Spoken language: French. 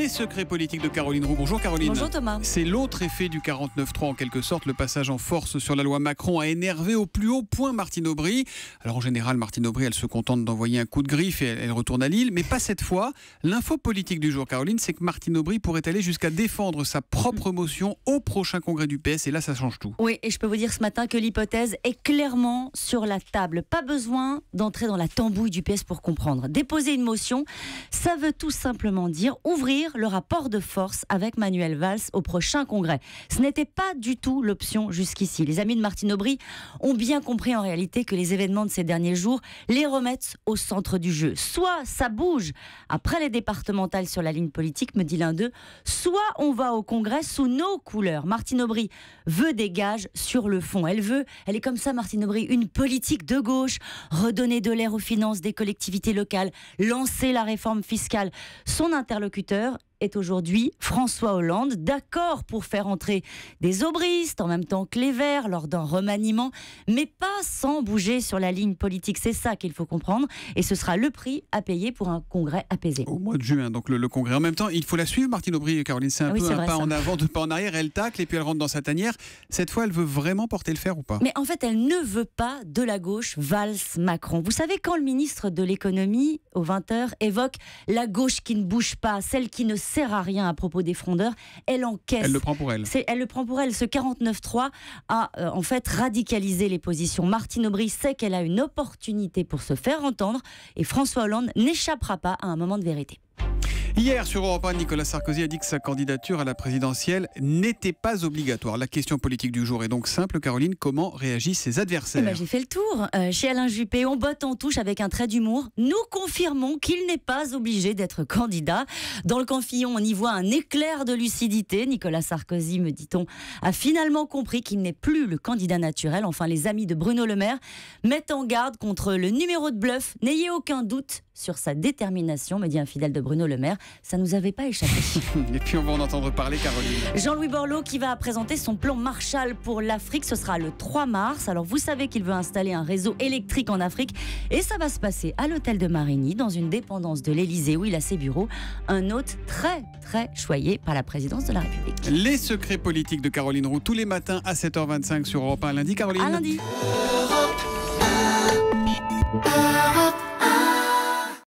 Les secrets politiques de Caroline Roux. Bonjour Caroline. Bonjour Thomas. C'est l'autre effet du 49.3 en quelque sorte. Le passage en force sur la loi Macron a énervé au plus haut point Martine Aubry. Alors en général, Martine Aubry, elle se contente d'envoyer un coup de griffe et elle retourne à Lille. Mais pas cette fois. L'info politique du jour, Caroline, c'est que Martine Aubry pourrait aller jusqu'à défendre sa propre motion au prochain congrès du PS. Et là, ça change tout. Oui, et je peux vous dire ce matin que l'hypothèse est clairement sur la table. Pas besoin d'entrer dans la tambouille du PS pour comprendre. Déposer une motion, ça veut tout simplement dire ouvrir le rapport de force avec Manuel Valls au prochain congrès. Ce n'était pas du tout l'option jusqu'ici. Les amis de Martine Aubry ont bien compris en réalité que les événements de ces derniers jours les remettent au centre du jeu. Soit ça bouge après les départementales sur la ligne politique, me dit l'un d'eux, soit on va au congrès sous nos couleurs. Martine Aubry veut des gages sur le fond. Elle est comme ça Martine Aubry, une politique de gauche, redonner de l'air aux finances des collectivités locales, lancer la réforme fiscale. Son interlocuteur est aujourd'hui François Hollande, d'accord pour faire entrer des aubristes en même temps que les Verts lors d'un remaniement, mais pas sans bouger sur la ligne politique. C'est ça qu'il faut comprendre et ce sera le prix à payer pour un congrès apaisé. Au mois de juin, donc le congrès. En même temps, il faut la suivre, Martine Aubry, Caroline. C'est un pas en avant, deux pas en arrière. Elle tacle et puis elle rentre dans sa tanière. Cette fois, elle veut vraiment porter le fer ou pas? Mais en fait, elle ne veut pas de la gauche Valls-Macron. Vous savez, quand le ministre de l'économie, aux 20h, évoque la gauche qui ne bouge pas, celle qui ne sert à rien à propos des frondeurs, elle encaisse. Elle le prend pour elle. Elle le prend pour elle. Ce 49.3 a en fait radicalisé les positions. Martine Aubry sait qu'elle a une opportunité pour se faire entendre et François Hollande n'échappera pas à un moment de vérité. Hier, sur Europe 1, Nicolas Sarkozy a dit que sa candidature à la présidentielle n'était pas obligatoire. La question politique du jour est donc simple. Caroline, comment réagissent ses adversaires? J'ai fait le tour. Chez Alain Juppé, on botte en touche avec un trait d'humour. Nous confirmons qu'il n'est pas obligé d'être candidat. Dans le camp Fillon, on y voit un éclair de lucidité. Nicolas Sarkozy, me dit-on, a finalement compris qu'il n'est plus le candidat naturel. Enfin, les amis de Bruno Le Maire mettent en garde contre le numéro de bluff. N'ayez aucun doute sur sa détermination, me dit un fidèle de Bruno Le Maire. Ça nous avait pas échappé. Et puis on va en entendre parler, Caroline. Jean-Louis Borloo qui va présenter son plan Marshall pour l'Afrique. Ce sera le 3 mars. Alors vous savez qu'il veut installer un réseau électrique en Afrique. Et ça va se passer à l'hôtel de Marigny, dans une dépendance de l'Élysée où il a ses bureaux. Un hôte très, très choyé par la présidence de la République. Les secrets politiques de Caroline Roux, tous les matins à 7h25 sur Europe 1. Lundi, Caroline. À lundi.